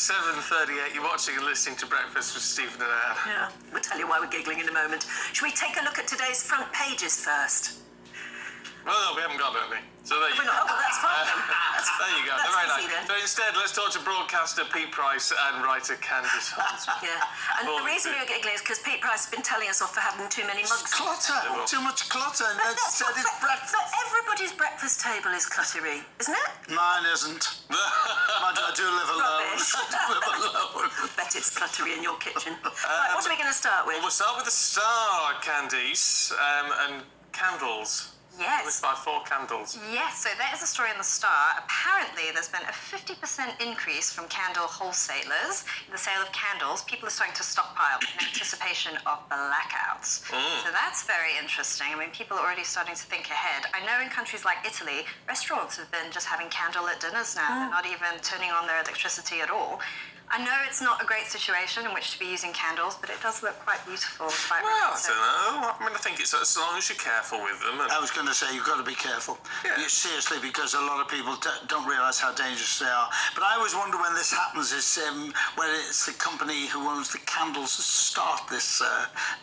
7:38. You're watching and listening to Breakfast with Stephen and Anne. Yeah, we'll tell you why we're giggling in a moment. Should we take a look at today's front pages first? Well, no, we haven't got any. So there you go. Oh, well, that's fine then. There you go. That's Very easy nice. then. So instead, let's talk to broadcaster Pete Price and writer Candice Holmes. Yeah, and the reason we were giggling is because Pete Price has been telling us off for having too many mugs. Clutter. Too much clutter. And That's said it's breakfast. But everybody's breakfast table is cluttery, isn't it? Mine isn't. I do live alone. Rubbish. I live alone. Bet it's cluttery in your kitchen. Right, what are we going to start with? We'll start with the star, Candice, and candles. Yes. By 4 candles. Yes, so there is a story in the Star. Apparently, there's been a 50% increase from candle wholesalers in the sale of candles. People are starting to stockpile in anticipation of blackouts. So that's very interesting. I mean, people are already starting to think ahead. I know in countries like Italy, restaurants have been just having candlelit dinners now. They're not even turning on their electricity at all. I know it's not a great situation in which to be using candles, but it does look quite beautiful. Quite Well, I romantic. don't know. I mean, I think it's as long as you're careful with them. And I was going to say, you've got to be careful. Yeah. Seriously, because a lot of people don't realise how dangerous they are. But I always wonder when this happens is when it's the company who owns the candles start this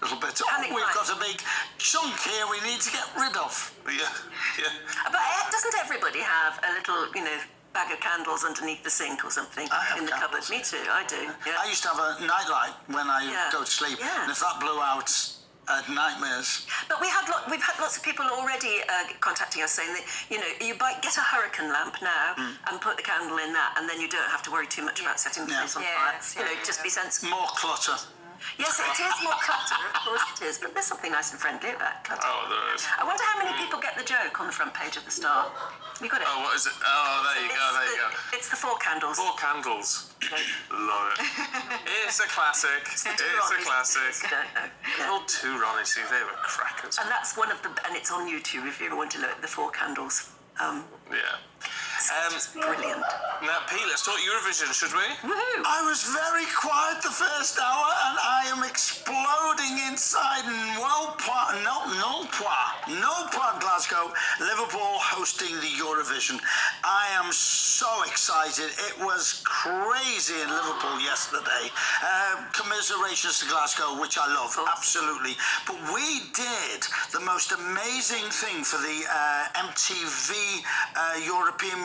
little bit. We've got a big chunk here we need to get rid of. yeah. But doesn't everybody have a little, bag of candles underneath the sink or something in the cupboard? Me too, I do. Yeah. I used to have a nightlight when I go to sleep, Yeah. and if that blew out, nightmares. But we've had lots of people already contacting us saying that, you get a hurricane lamp now and put the candle in that, and then you don't have to worry too much about setting the place on fire. Just be sensible. More clutter. Yes, it is more clutter, of course it is, but there's something nice and friendly about clutter. Oh, there is. I wonder how many people get the joke on the front page of the Star. You got it? Oh, what is it? Oh, there you go. It's the 4 candles. 4 candles. Love it. It's a classic. It's a classic. I don't know. Yeah. All 2 Ronnie, see, they were crackers. And that's one of the, and it's on YouTube if you ever want to look at the 4 candles. Yeah. It's brilliant. Now, Pete, let's talk Eurovision, should we? Woohoo! I was very quiet the first hour, and I am exploding inside Nolpois, Glasgow, Liverpool hosting the Eurovision. I am so excited. It was crazy in Liverpool yesterday. Commiserations to Glasgow, which I love, absolutely. But we did the most amazing thing for the MTV European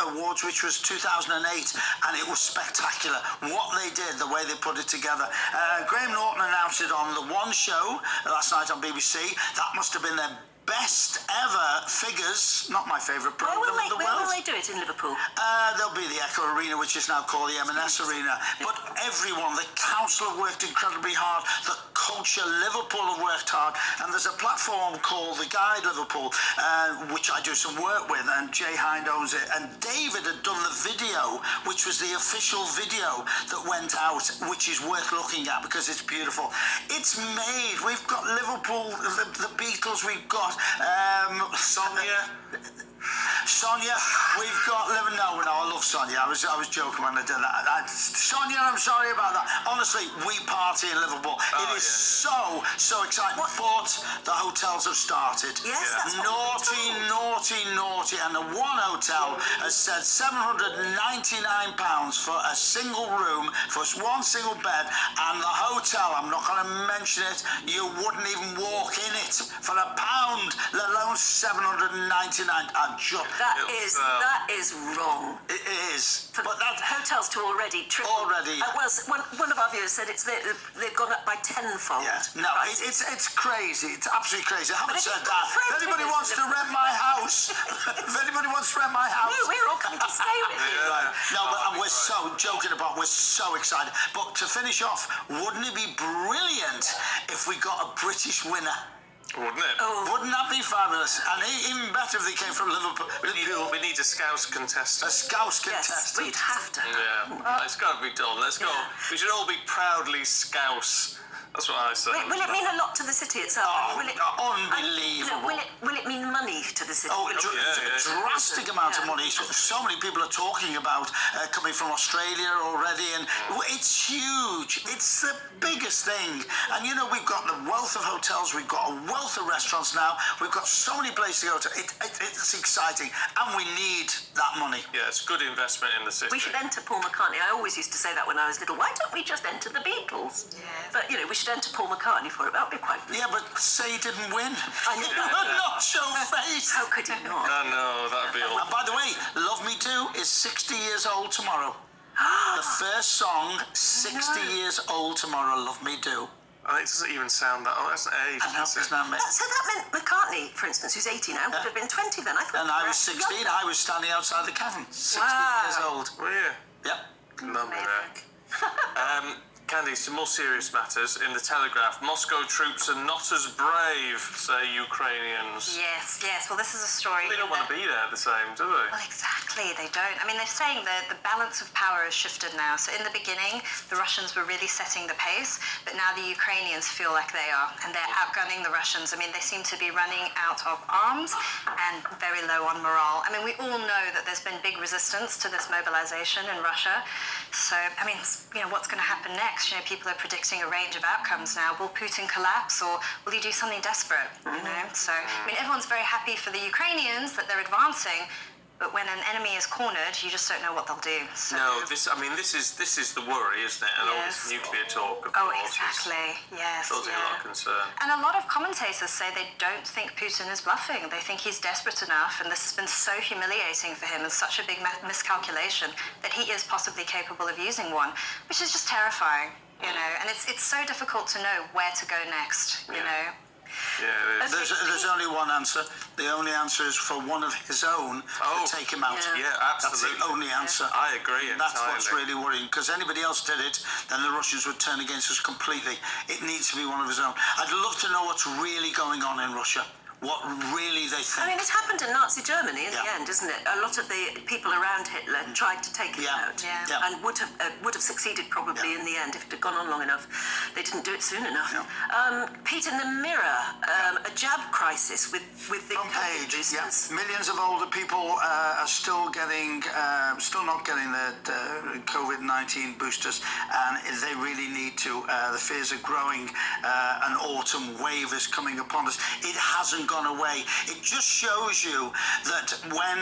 Awards, which was 2008, and it was spectacular. What they did, the way they put it together. Graham Norton announced it on the One Show last night on BBC. That must have been their best ever figures. Not my favourite programme in the world. Where will they do it in Liverpool? There'll be the Echo Arena, which is now called the M&S Arena. But everyone, the council have worked incredibly hard. The culture, Liverpool have worked hard. And there's a platform called the Guide Liverpool, which I do some work with, and Jay Hind owns it. And David had done the video, which was the official video that went out, which is worth looking at because it's beautiful. It's made. We've got Liverpool, the Beatles, we've got Sonia, we've got no, I love Sonia. I was joking when I did that. Sonia, I'm sorry about that. Honestly, we party in Liverpool. It is so exciting. But the hotels have started. Yes, that's naughty. And the one hotel has said £799 for a single room, for one single bed. And the hotel, I'm not going to mention it, you wouldn't even walk in it for £1, let alone £799. That is wrong. It is. But that hotels to already triple. One of our viewers said they've gone up by tenfold. Yeah. No, it's crazy. It's absolutely crazy. I haven't said that. If anybody wants to rent my house, No, we're all coming to stay with you. No, but we're so joking about. We're so excited. But to finish off, wouldn't it be brilliant if we got a British winner? Wouldn't it? Oh. Wouldn't that be fabulous? And even better if they came from Liverpool. We need a Scouse contestant. A Scouse Yes, contestant. we'd have to. Yeah, it's got to be done. Let's go. Yeah. We should all be proudly Scouse. That's what I say. Will it mean a lot to the city itself? Oh, will it, unbelievable. Will it mean money to the city? Oh, Will it- a drastic amount of money. So many people are talking about coming from Australia already, and it's huge. It's the biggest thing. And you know, we've got the wealth of hotels, we've got a wealth of restaurants now, we've got so many places to go to. It's exciting, and we need that money. Yeah, it's good investment in the city. We should enter Paul McCartney. I always used to say that when I was little. Why don't we just enter the Beatles? Yes. But, you know, we should enter Paul McCartney for it. That would be quite good. Yeah, but say he didn't win. I know. Not show face. How could he not? I know, that'd be all. And by the way, Love Me Too is 60 years old tomorrow. The first song, 60 years old tomorrow, Love Me Do. It doesn't even sound that old. That's an age. And is it? it's not me. So that meant McCartney, for instance, who's 80 now, would have been 20 then. I thought. And I was younger. 16, I was standing outside the cavern. 60 Wow. years old. Well, yeah. Yep. Lovely wreck. Candy, some more serious matters. In the Telegraph, Moscow troops are not as brave, say Ukrainians. Yes, yes. Well, this is a story. They don't want to be there the same, do they? Well, exactly, they don't. I mean, they're saying that the balance of power has shifted now. So in the beginning, the Russians were really setting the pace, but now the Ukrainians feel like they are, and they're outgunning the Russians. I mean, they seem to be running out of arms and very low on morale. I mean, we all know that there's been big resistance to this mobilization in Russia. So, I mean, you know, what's going to happen next? You know, people are predicting a range of outcomes now. Will Putin collapse, or will he do something desperate? You know, so I mean, everyone's very happy for the Ukrainians that they're advancing, but when an enemy is cornered, you just don't know what they'll do. So, No, this is the worry, isn't it? And all this Yes. nuclear talk, of oh, course, exactly. Yes. causing a lot of concern. And a lot of commentators say they don't think Putin is bluffing. They think he's desperate enough, and this has been so humiliating for him and such a big miscalculation that he is possibly capable of using one, which is just terrifying, you know. And it's so difficult to know where to go next, you know. Yeah, it is. There's only one answer. The only answer is for one of his own to take him out. Yeah, absolutely. That's the only answer. I agree And that's entirely. what's really worrying, because anybody else did it, then the Russians would turn against us completely. It needs to be one of his own. I'd love to know what's really going on in Russia. What really they think. I mean, it happened in Nazi Germany in the Yeah. end, isn't it? A lot of the people around Hitler tried to take him Yeah. out, Yeah. and would have succeeded probably in the end if it had gone on long enough. They didn't do it soon enough. Yeah. Pete, in the Mirror, a jab crisis with the Front COVID page, boosters. millions of older people are still not getting the COVID-19 boosters, and they really need to. The fears are growing. An autumn wave is coming upon us. It hasn't gone away. It just shows you that when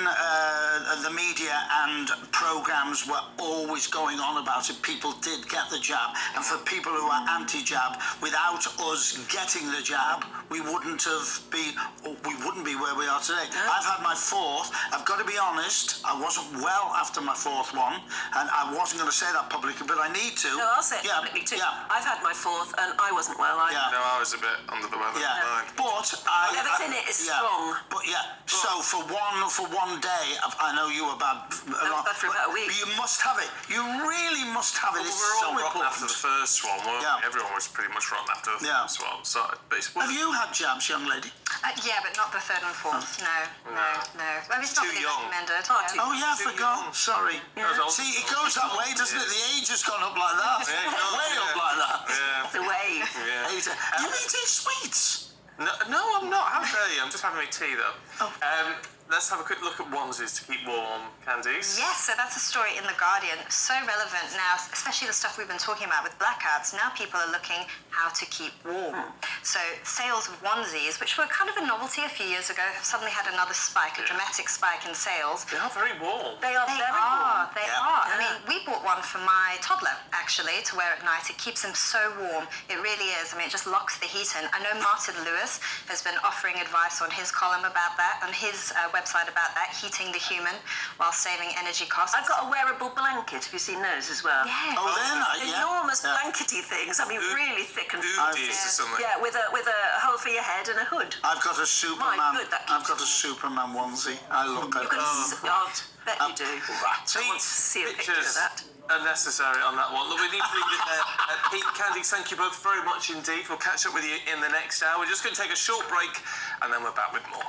the media and programs were always going on about it, people did get the jab. And for people who are anti-jab, without us getting the jab, we wouldn't be where we are today. I've had my fourth. I've got to be honest, I wasn't well after my fourth one, and I wasn't going to say that publicly, but I need to. No, I'll say it publicly too. Yeah. I've had my fourth, and I wasn't well either. Yeah. No, I was a bit under the weather. Yeah, Fine. but I. Whatever's in it is strong. But so for one day, I know you were bad. bad for about a week. But you must have it. You really must have it. Well, It's we were all so rotten important. after the first one, weren't Yeah. we? Everyone was pretty much rotten after the Yeah. first one. So, Have you had jabs, young lady? Yeah, but not the third and fourth. No. I mean, it's not Too really young. recommended. Oh yeah, I Too forgot. young. Sorry. Yeah. See, it goes that way, doesn't it? The age has gone up like that. Yeah, it does, Way up yeah. like that. Yeah. The wave. Yeah. You eating sweets? No, I'm not. How dare you? I'm just having my tea, though. Oh. Let's have a quick look at onesies to keep warm, Candice. Yes, so that's a story in The Guardian. So relevant now, especially the stuff we've been talking about with blackouts. Now people are looking how to keep warm. So sales of onesies, which were kind of a novelty a few years ago, have suddenly had another spike, a dramatic spike in sales. They are very warm. They are very warm. They Yeah. are. Yeah. I mean, we bought one for my toddler, actually, to wear at night. It keeps him so warm. It really is. I mean, it just locks the heat in. I know Martin Lewis has been offering advice on his column about that, on his website about that, heating the human while saving energy costs. I've got a wearable blanket. Have you seen those as well? Yeah. Oh, they're not. Yeah. Enormous Yeah. blankety things. I mean, really thick and Hoodies or something. Yeah, with a hole for your head and a hood. I've got a Superman. good, that I've keeps got a it Superman onesie. I look at You've got it. I'll bet you do. Rat. I want to see a picture of that. Unnecessary on that one. Look, we need to leave it there. Pete, Candice, thank you both very much indeed. We'll catch up with you in the next hour. We're just going to take a short break, and then we're back with more.